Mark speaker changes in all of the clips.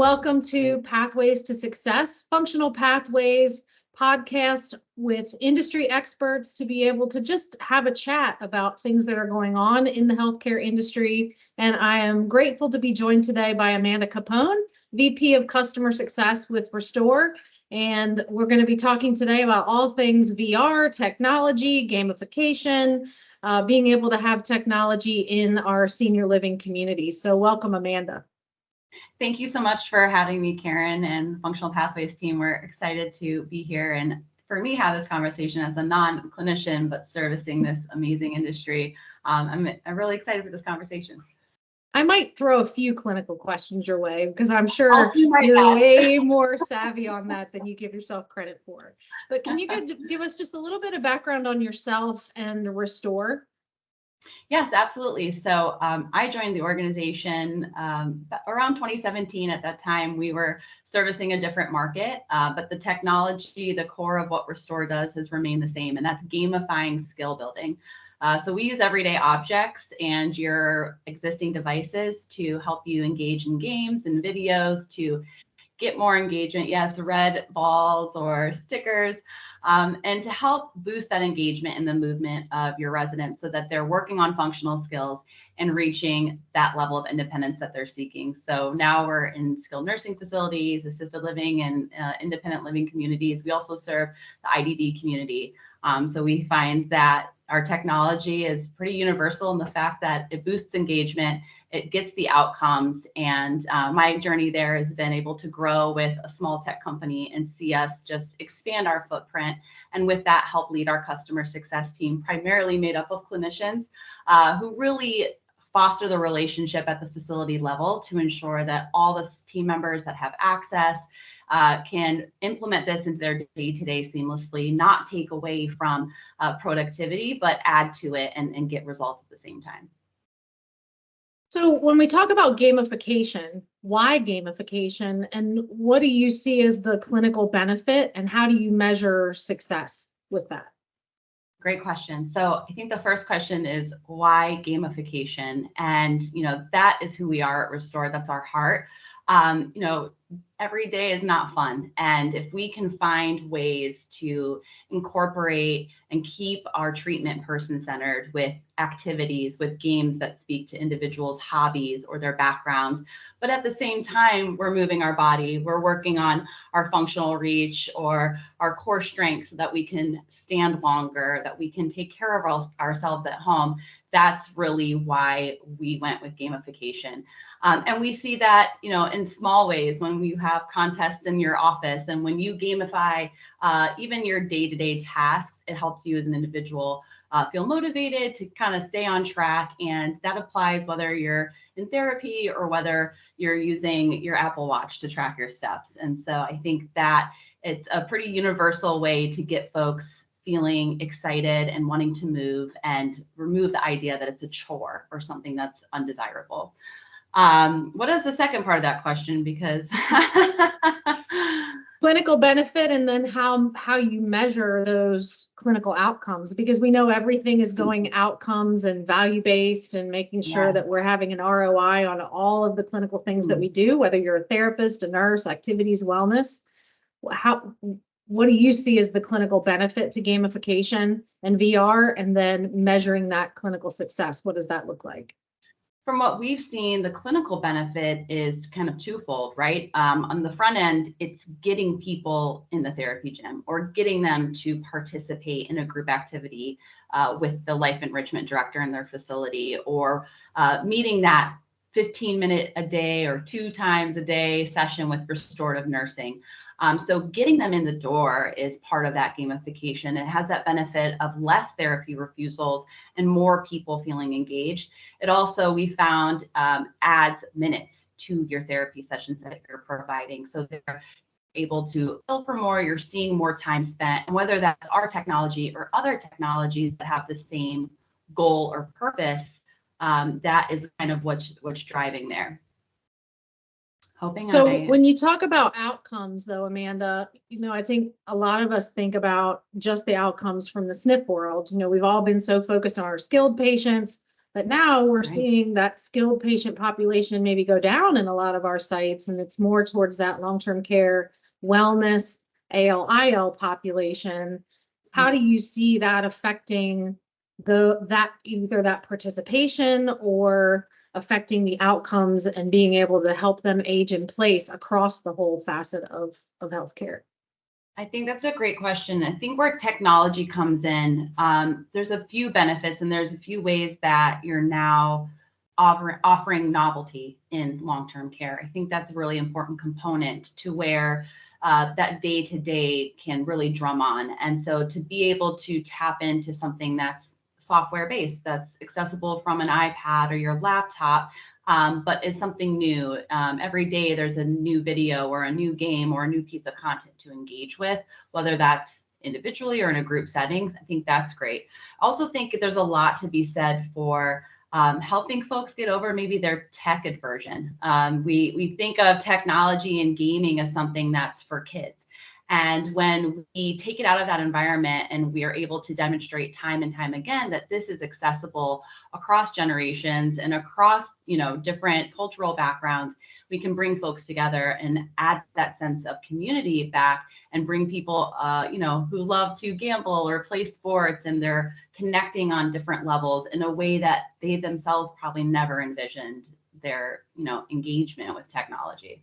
Speaker 1: welcome to Pathways to Success, Functional Pathways podcast with industry experts to be able to just have a chat about things that are going on in the healthcare industry. And I am grateful to be joined today by Amanda Capone, VP of Customer Success with Restore. And we're going to be talking today about all things VR, technology, gamification, being able to have technology in our senior living community. So welcome, Amanda.
Speaker 2: Thank you so much for having me, Karen, and Functional Pathways team. We're excited to be here and for me have this conversation as a non-clinician, but servicing this amazing industry. I'm really excited for this conversation.
Speaker 1: I might throw a few clinical questions your way because I'm sure you're way more savvy on that than you give yourself credit for. But can you give us just a little bit of background on yourself and Restore?
Speaker 2: Yes, absolutely. So I joined the organization around 2017. At that time, we were servicing a different market, but the technology, the core of what Restore does has remained the same, and that's gamifying skill building. So we use everyday objects and your existing devices to help you engage in games and videos to get more engagement. Yes, red balls or stickers. And to help boost that engagement in the movement of your residents so that they're working on functional skills and reaching that level of independence that they're seeking. So now we're in skilled nursing facilities, assisted living, and independent living communities. We also serve the IDD community. So we find that our technology is pretty universal in the fact that it boosts engagement, it gets the outcomes. And my journey there has been able to grow with a small tech company and see us just expand our footprint. And with that, help lead our customer success team, primarily made up of clinicians who really foster the relationship at the facility level to ensure that all the team members that have access can implement this into their day-to-day seamlessly, not take away from productivity, but add to it and get results at the same time.
Speaker 1: So when we talk about gamification, why gamification, and what do you see as the clinical benefit, and how do you measure success with that?
Speaker 2: Great question. So I think the first question is why gamification? And, that is who we are at Restore. That's our heart. Every day is not fun. And if we can find ways to incorporate and keep our treatment person-centered with activities, with games that speak to individuals' hobbies or their backgrounds, but at the same time, we're moving our body, we're working on our functional reach or our core strength so that we can stand longer, that we can take care of ourselves at home. That's really why we went with gamification. And we see that, in small ways when you have contests in your office and when you gamify even your day-to-day tasks, it helps you as an individual feel motivated to kind of stay on track. And that applies whether you're in therapy or whether you're using your Apple Watch to track your steps. And so I think that it's a pretty universal way to get folks feeling excited and wanting to move and remove the idea that it's a chore or something that's undesirable. What is the second part of that question? Because
Speaker 1: clinical benefit, and then how you measure those clinical outcomes, because we know everything is going outcomes and value-based and making sure that we're having an ROI on all of the clinical things that we do, whether you're a therapist, a nurse, activities, wellness. What do you see as the clinical benefit to gamification and VR, and then measuring that clinical success? What does that look like?
Speaker 2: From what we've seen, the clinical benefit is kind of twofold, right? On the front end, it's getting people in the therapy gym or getting them to participate in a group activity with the life enrichment director in their facility, or meeting that 15-minute a day or 2 times a day session with restorative nursing. So getting them in the door is part of that gamification. It has that benefit of less therapy refusals and more people feeling engaged. It also, we found, adds minutes to your therapy sessions that you're providing. So they're able to fill for more, you're seeing more time spent, and whether that's our technology or other technologies that have the same goal or purpose, that is kind of what's driving there.
Speaker 1: So when you talk about outcomes, though, Amanda, I think a lot of us think about just the outcomes from the SNF world. We've all been so focused on our skilled patients, But now we're
Speaker 2: Right.
Speaker 1: seeing that skilled patient population maybe go down in a lot of our sites, and it's more towards that long-term care, wellness, AL/IL population. How do you see that affecting either that participation or affecting the outcomes and being able to help them age in place across the whole facet of healthcare?
Speaker 2: I think that's a great question. I think where technology comes in, there's a few benefits and there's a few ways that you're now offering novelty in long-term care. I think that's a really important component to where that day-to-day can really drum on. And so to be able to tap into something that's software-based, that's accessible from an iPad or your laptop, but is something new. Every day there's a new video or a new game or a new piece of content to engage with, whether that's individually or in a group settings. I think that's great. I also think there's a lot to be said for helping folks get over maybe their tech aversion. We think of technology and gaming as something that's for kids. And when we take it out of that environment and we are able to demonstrate time and time again that this is accessible across generations and across, different cultural backgrounds, we can bring folks together and add that sense of community back and bring people, who love to gamble or play sports, and they're connecting on different levels in a way that they themselves probably never envisioned their, engagement with technology.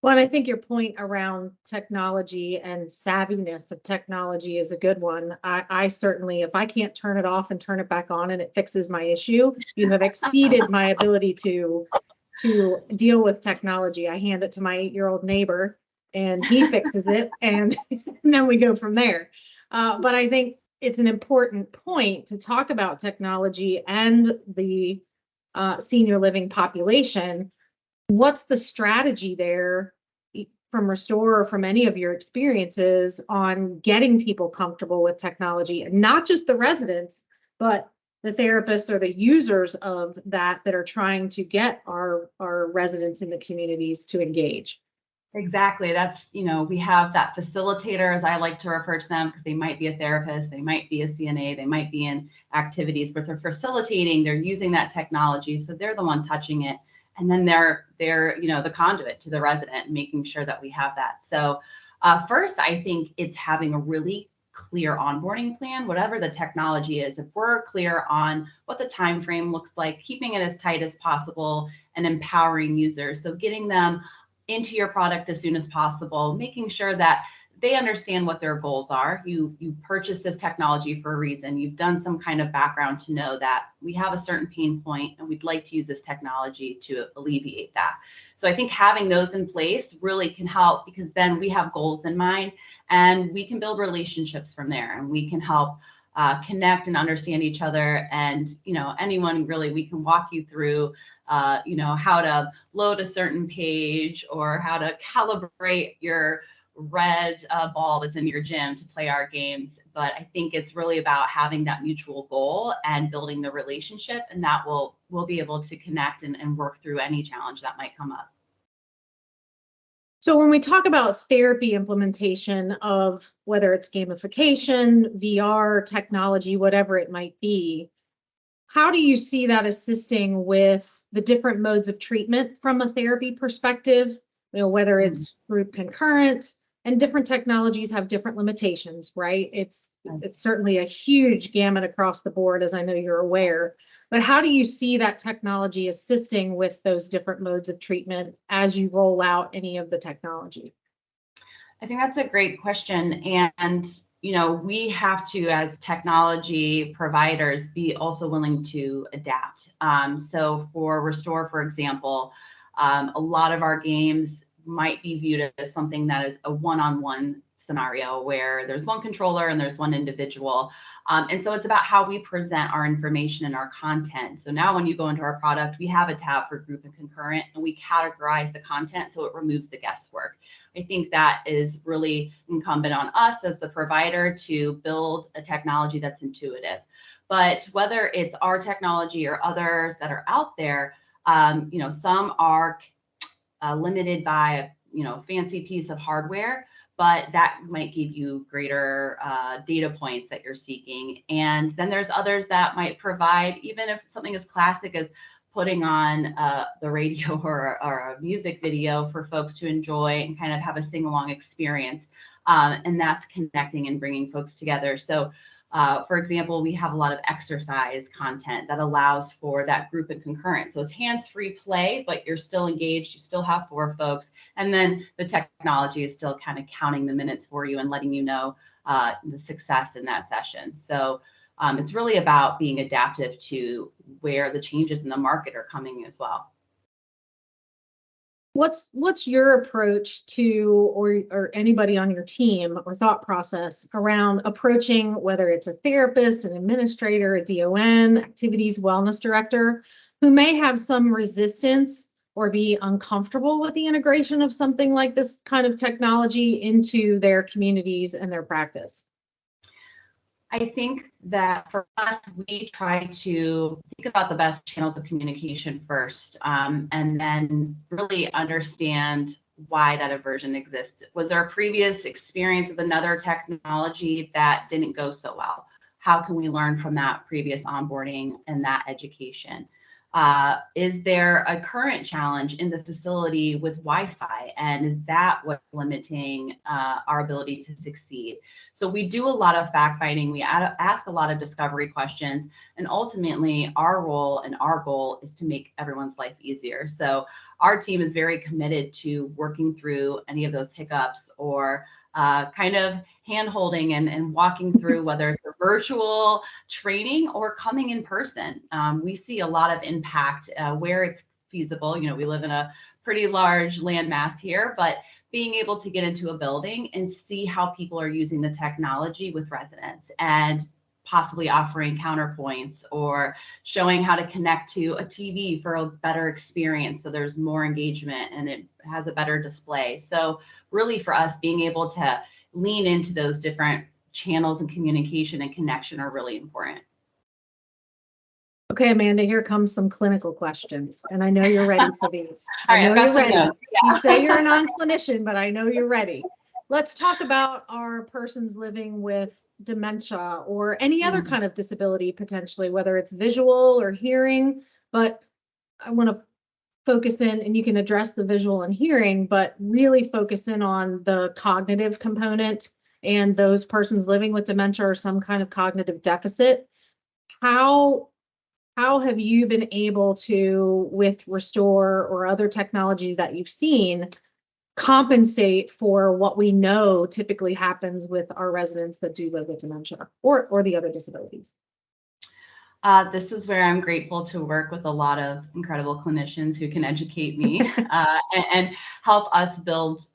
Speaker 1: Well, and I think your point around technology and savviness of technology is a good one. I certainly, if I can't turn it off and turn it back on and it fixes my issue, you have exceeded my ability to deal with technology. I hand it to my 8-year-old neighbor and he fixes it, and then we go from there. But I think it's an important point to talk about technology and the senior living population. What's the strategy there from Restore or from any of your experiences on getting people comfortable with technology, and not just the residents, but the therapists or the users of that are trying to get our residents in the communities to engage?
Speaker 2: Exactly. That's, we have that facilitator, as I like to refer to them, because they might be a therapist, they might be a CNA, they might be in activities, but they're facilitating, they're using that technology. So they're the one touching it. And then they're the conduit to the resident, making sure that we have that. So first, I think it's having a really clear onboarding plan, whatever the technology is. If we're clear on what the time frame looks like, keeping it as tight as possible, and empowering users. So getting them into your product as soon as possible, making sure that they understand what their goals are. You purchase this technology for a reason. You've done some kind of background to know that we have a certain pain point and we'd like to use this technology to alleviate that. So I think having those in place really can help, because then we have goals in mind and we can build relationships from there, and we can help connect and understand each other. And, anyone really, we can walk you through how to load a certain page or how to calibrate your red ball that's in your gym to play our games. But I think it's really about having that mutual goal and building the relationship, and that we'll be able to connect and work through any challenge that might come up.
Speaker 1: So when we talk about therapy implementation of whether it's gamification, VR, technology, whatever it might be, how do you see that assisting with the different modes of treatment from a therapy perspective? Whether it's group concurrent, and different technologies have different limitations, right? It's certainly a huge gamut across the board, as I know you're aware. But how do you see that technology assisting with those different modes of treatment as you roll out any of the technology?
Speaker 2: I think that's a great question. And, we have to, as technology providers, be also willing to adapt. So for Restore, for example, a lot of our games might be viewed as something that is a one-on-one scenario where there's one controller and there's one individual. And so it's about how we present our information and our content. So now when you go into our product, we have a tab for group and concurrent, and we categorize the content so it removes the guesswork. I think that is really incumbent on us as the provider to build a technology that's intuitive. But whether it's our technology or others that are out there, some are limited by a fancy piece of hardware, but that might give you greater data points that you're seeking. And then there's others that might provide, even if something as classic as putting on the radio or a music video for folks to enjoy and kind of have a sing-along experience. And that's connecting and bringing folks together. So for example, we have a lot of exercise content that allows for that group and concurrent. So it's hands-free play, but you're still engaged. You still have 4 folks. And then the technology is still kind of counting the minutes for you and letting you know the success in that session. So it's really about being adaptive to where the changes in the market are coming as well.
Speaker 1: What's your approach to, or anybody on your team or thought process around approaching, whether it's a therapist, an administrator, a DON, activities wellness director, who may have some resistance or be uncomfortable with the integration of something like this kind of technology into their communities and their practice?
Speaker 2: I think that for us, we try to think about the best channels of communication first, and then really understand why that aversion exists. Was there a previous experience with another technology that didn't go so well? How can we learn from that previous onboarding and that education? Is there a current challenge in the facility with Wi-Fi, and is that what's limiting our ability to succeed? So we do a lot of fact finding, we ask a lot of discovery questions, and ultimately our role and our goal is to make everyone's life easier. So our team is very committed to working through any of those hiccups or kind of hand-holding and walking through, whether it's a virtual training or coming in person. We see a lot of impact where it's feasible. You know, we live in a pretty large landmass here, but being able to get into a building and see how people are using the technology with residents and possibly offering counterpoints or showing how to connect to a TV for a better experience. So there's more engagement and it has a better display. So really for us, being able to lean into those different channels and communication and connection are really important.
Speaker 1: Okay, Amanda, here comes some clinical questions, and I know you're ready for these. I know
Speaker 2: All right,
Speaker 1: you're ready.
Speaker 2: Yeah.
Speaker 1: You say you're a non-clinician, but I know you're ready. Let's talk about our persons living with dementia or any other kind of disability, potentially, whether it's visual or hearing. But I want to focus in, and you can address the visual and hearing, but really focus in on the cognitive component and those persons living with dementia or some kind of cognitive deficit. How have you been able to, with Restore or other technologies that you've seen, compensate for what we know typically happens with our residents that do live with dementia or the other disabilities?
Speaker 2: This is where I'm grateful to work with a lot of incredible clinicians who can educate me and help us build,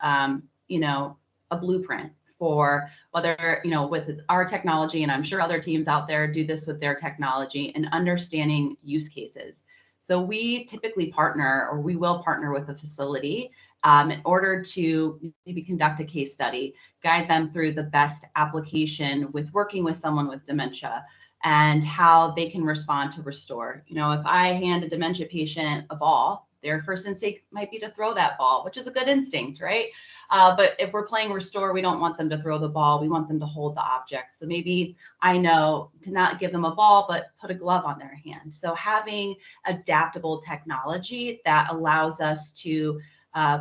Speaker 2: you know, a blueprint for whether, you know, with our technology, and I'm sure other teams out there do this with their technology, and understanding use cases. So we typically partner, or we will partner with a facility in order to maybe conduct a case study, guide them through the best application with working with someone with dementia and how they can respond to Restore. You know, if I hand a dementia patient a ball, their first instinct might be to throw that ball, which is a good instinct, right? But if we're playing Restore, we don't want them to throw the ball. We want them to hold the object. So maybe I know to not give them a ball, but put a glove on their hand. So having adaptable technology that allows us to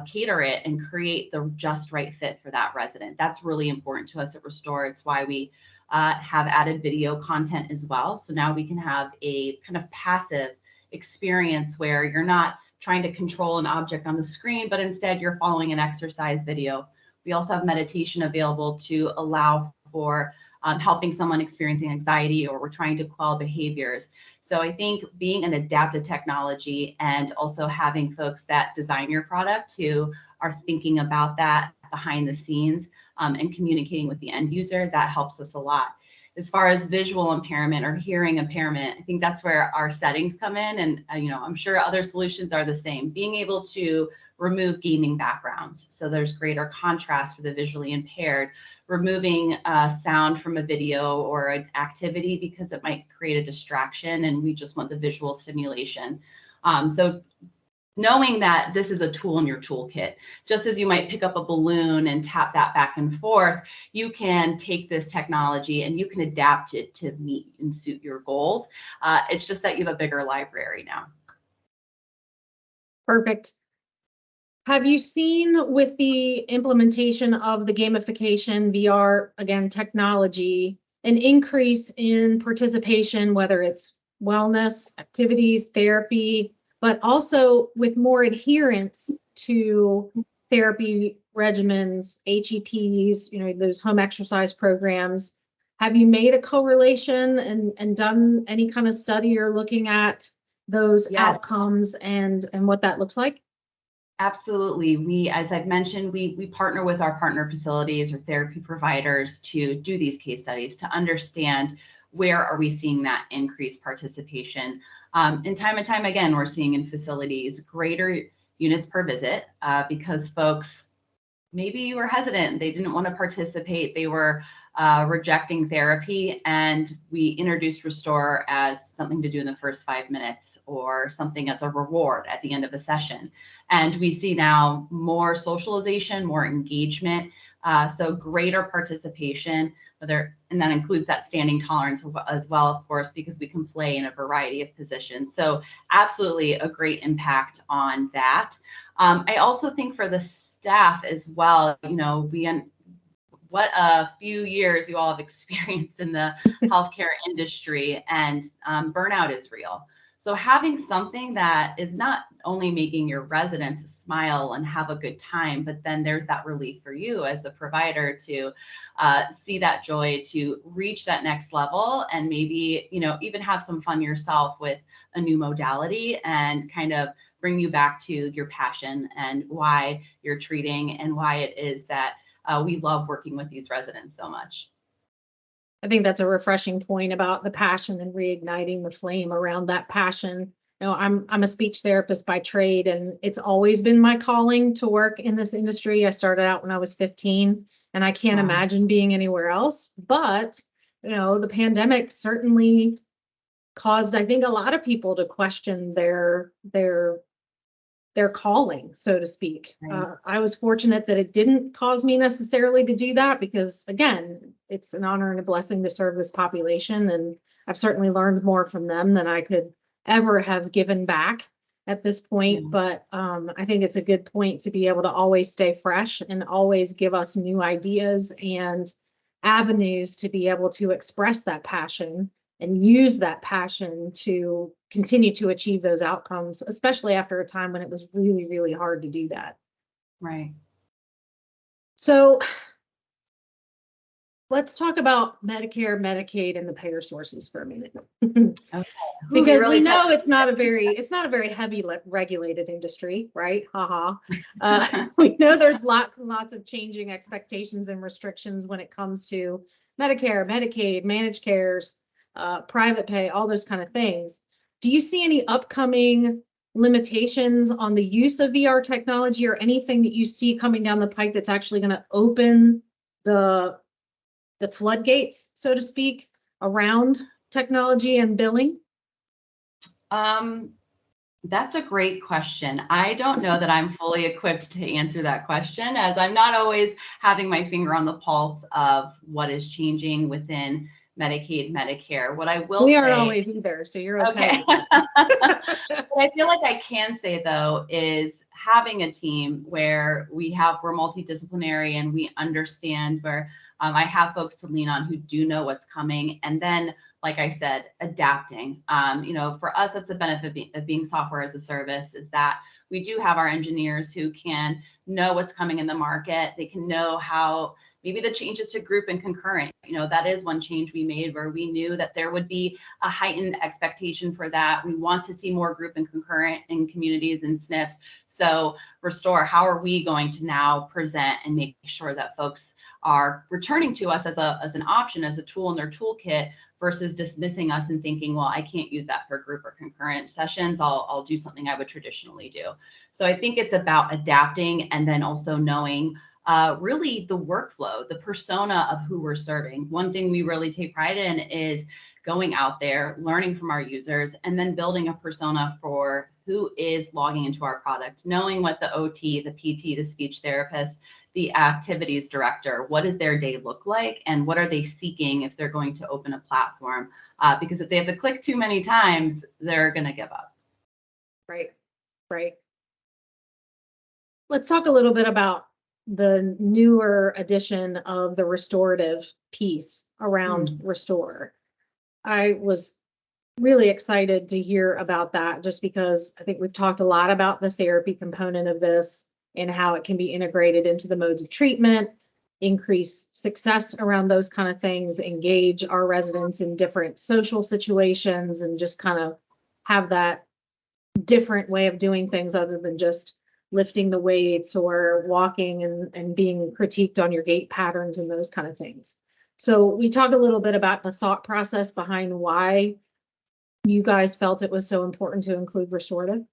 Speaker 2: cater it and create the just right fit for that resident. That's really important to us at Restore. It's why we have added video content as well. So now we can have a kind of passive experience where you're not trying to control an object on the screen, but instead you're following an exercise video. We also have meditation available to allow for helping someone experiencing anxiety, or we're trying to quell behaviors. So I think being an adaptive technology and also having folks that design your product who are thinking about that behind the scenes and communicating with the end user, that helps us a lot. As far as visual impairment or hearing impairment, I think that's where our settings come in. And, you know, I'm sure other solutions are the same. Being able to remove gaming backgrounds, so there's greater contrast for the visually impaired, removing sound from a video or an activity because it might create a distraction and we just want the visual stimulation. So knowing that this is a tool in your toolkit. Just as you might pick up a balloon and tap that back and forth, you can take this technology and you can adapt it to meet and suit your goals. It's just that you have a bigger library now.
Speaker 1: Perfect. Have you seen with the implementation of the gamification VR, again, technology, an increase in participation, whether it's wellness, activities, therapy, but also with more adherence to therapy regimens, HEPs, those home exercise programs? Have you made a correlation and done any kind of study or looking at those outcomes and what that looks like?
Speaker 2: Absolutely. We, as I've mentioned, we partner with our partner facilities or therapy providers to do these case studies to understand where are we seeing that increased participation. And time again, we're seeing in facilities greater units per visit because folks maybe were hesitant. They didn't want to participate. They were rejecting therapy, and we introduced Restore as something to do in the first 5 minutes or something as a reward at the end of a session. And we see now more socialization, more engagement, so greater participation, and that includes that standing tolerance as well, of course, because we can play in a variety of positions. So absolutely a great impact on that. I also think for the staff as well, what a few years you all have experienced in the healthcare industry, and burnout is real. So having something that is not only making your residents smile and have a good time, but then there's that relief for you as the provider to see that joy, to reach that next level, and maybe, even have some fun yourself with a new modality and kind of bring you back to your passion and why you're treating and why it is that we love working with these residents so much.
Speaker 1: I think that's a refreshing point about the passion and reigniting the flame around that passion. I'm a speech therapist by trade, and it's always been my calling to work in this industry. I started out when I was 15, and I can't imagine being anywhere else. But, the pandemic certainly caused, I think, a lot of people to question their calling, so to speak.
Speaker 2: Right.
Speaker 1: I was fortunate that it didn't cause me necessarily to do that because, again, it's an honor and a blessing to serve this population. And I've certainly learned more from them than I could ever have given back at this point.
Speaker 2: Yeah.
Speaker 1: But I think it's a good point to be able to always stay fresh and always give us new ideas and avenues to be able to express that passion and use that passion to continue to achieve those outcomes, especially after a time when it was really, really hard to do that.
Speaker 2: Right.
Speaker 1: So let's talk about Medicare, Medicaid, and the payer sources for a minute.
Speaker 2: Okay.
Speaker 1: Because really we know it's not a very heavy regulated industry, right? We know there's lots and lots of changing expectations and restrictions when it comes to Medicare, Medicaid, managed cares, private pay, all those kind of things. Do you see any upcoming limitations on the use of VR technology or anything that you see coming down the pike that's actually going to open the floodgates, so to speak, around technology and billing?
Speaker 2: That's a great question. I don't know that I'm fully equipped to answer that question, as I'm not always having my finger on the pulse of what is changing within Medicaid, Medicare. What I will
Speaker 1: we
Speaker 2: say,
Speaker 1: aren't always either, so you're okay.
Speaker 2: What I feel like I can say though is having a team where we're multidisciplinary and we understand where I have folks to lean on who do know what's coming, and then, like I said, adapting. For us, that's the benefit of being software as a service, is that we do have our engineers who can know what's coming in the market. They can know how maybe the changes to group and concurrent. That is one change we made where we knew that there would be a heightened expectation for that. We want to see more group and concurrent in communities and SNFs. So Restore, how are we going to now present and make sure that folks are returning to us as an option, as a tool in their toolkit, versus dismissing us and thinking, well, I can't use that for group or concurrent sessions. I'll do something I would traditionally do. So I think it's about adapting and then also knowing really the workflow, the persona of who we're serving. One thing we really take pride in is going out there, learning from our users, and then building a persona for who is logging into our product, knowing what the OT, the PT, the speech therapist, the activities director, what does their day look like, and what are they seeking if they're going to open a platform? Because if they have to click too many times, they're going to give up.
Speaker 1: Right, right. Let's talk a little bit about the newer addition of the restorative piece around Restore. I was really excited to hear about that just because I think we've talked a lot about the therapy component of this and how it can be integrated into the modes of treatment, increase success around those kind of things, engage our residents in different social situations, and just kind of have that different way of doing things other than just lifting the weights or walking and being critiqued on your gait patterns and those kind of things. So we talk a little bit about the thought process behind why you guys felt it was so important to include restorative.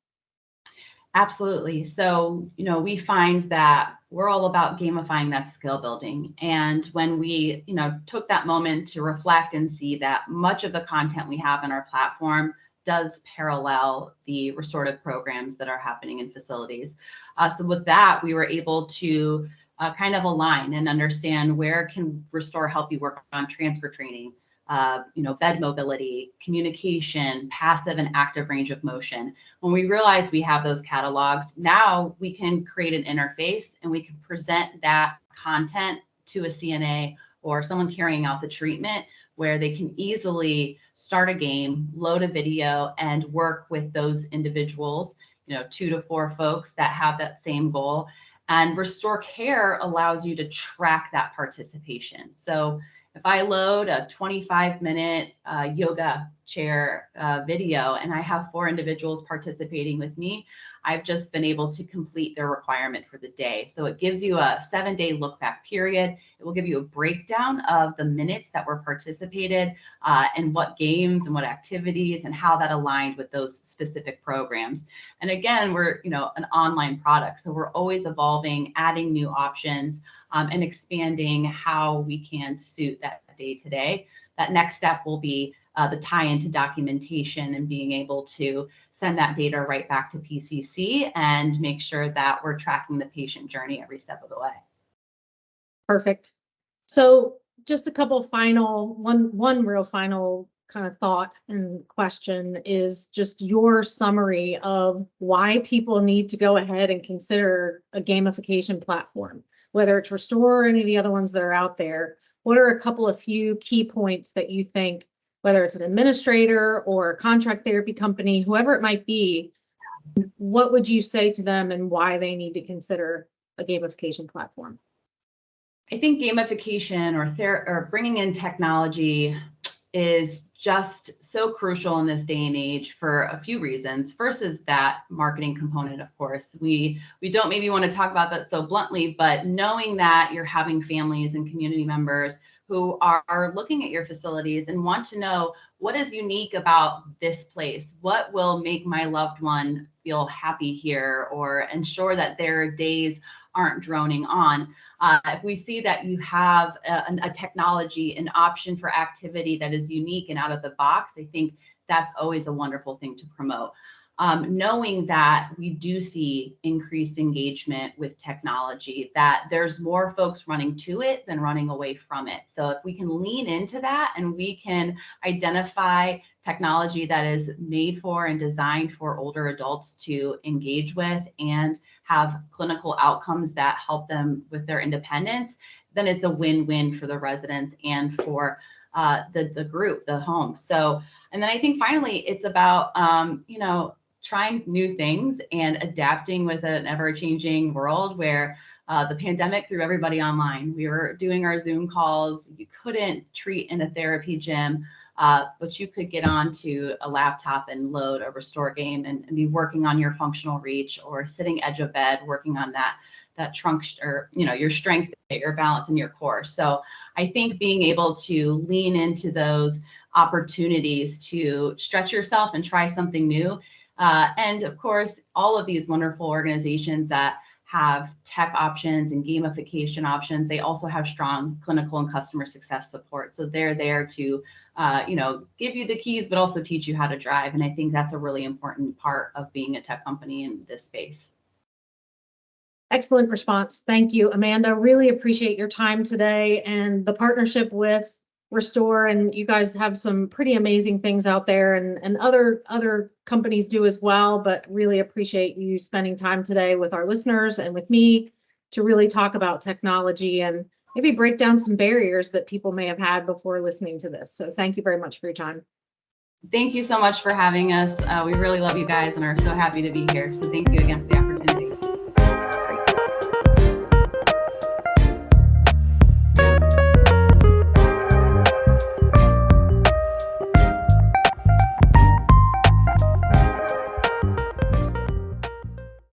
Speaker 2: Absolutely. So, we find that we're all about gamifying that skill building. And when we, took that moment to reflect and see that much of the content we have on our platform does parallel the restorative programs that are happening in facilities. So with that, we were able to kind of align and understand where can Restore help you work on transfer training, bed mobility, communication, passive and active range of motion. When we realize we have those catalogs, now we can create an interface and we can present that content to a CNA or someone carrying out the treatment where they can easily start a game, load a video, and work with those individuals, 2 to 4 folks that have that same goal. And Restore Care allows you to track that participation. So if I load a 25-minute yoga chair video and I have 4 individuals participating with me, I've just been able to complete their requirement for the day. So it gives you a 7-day look back period. It will give you a breakdown of the minutes that were participated and what games and what activities and how that aligned with those specific programs. And again, we're an online product, so we're always evolving, adding new options, and expanding how we can suit that day to day. That next step will be the tie into documentation and being able to send that data right back to PCC and make sure that we're tracking the patient journey every step of the way.
Speaker 1: Perfect. So just a couple final, one real final kind of thought and question is just your summary of why people need to go ahead and consider a gamification platform, whether it's Restore or any of the other ones that are out there. What are a few key points that you think, whether it's an administrator or a contract therapy company, whoever it might be, what would you say to them and why they need to consider a gamification platform?
Speaker 2: I think gamification or bringing in technology is just so crucial in this day and age for a few reasons. First is that marketing component, of course. We don't maybe want to talk about that so bluntly, but knowing that you're having families and community members who are looking at your facilities and want to know what is unique about this place, what will make my loved one feel happy here or ensure that their days aren't droning on. If we see that you have a technology, an option for activity that is unique and out of the box, I think that's always a wonderful thing to promote. Knowing that we do see increased engagement with technology, that there's more folks running to it than running away from it. So if we can lean into that and we can identify technology that is made for and designed for older adults to engage with and have clinical outcomes that help them with their independence, then it's a win-win for the residents and for the group, the home. So, and then I think finally it's about, trying new things and adapting with an ever-changing world where the pandemic threw everybody online. We were doing our Zoom calls. You couldn't treat in a therapy gym, but you could get onto a laptop and load a Restore game and be working on your functional reach or sitting edge of bed, working on that trunk or, your strength, your balance and your core. So I think being able to lean into those opportunities to stretch yourself and try something new. And of course, all of these wonderful organizations that have tech options and gamification options, they also have strong clinical and customer success support. So they're there to give you the keys, but also teach you how to drive. And I think that's a really important part of being a tech company in this space.
Speaker 1: Excellent response. Thank you, Amanda. Really appreciate your time today and the partnership with Restore. And you guys have some pretty amazing things out there, and other companies do as well, but really appreciate you spending time today with our listeners and with me to really talk about technology and maybe break down some barriers that people may have had before listening to this. So thank you very much for your time.
Speaker 2: Thank you so much for having us. We really love you guys and are so happy to be here. So thank you again for the opportunity.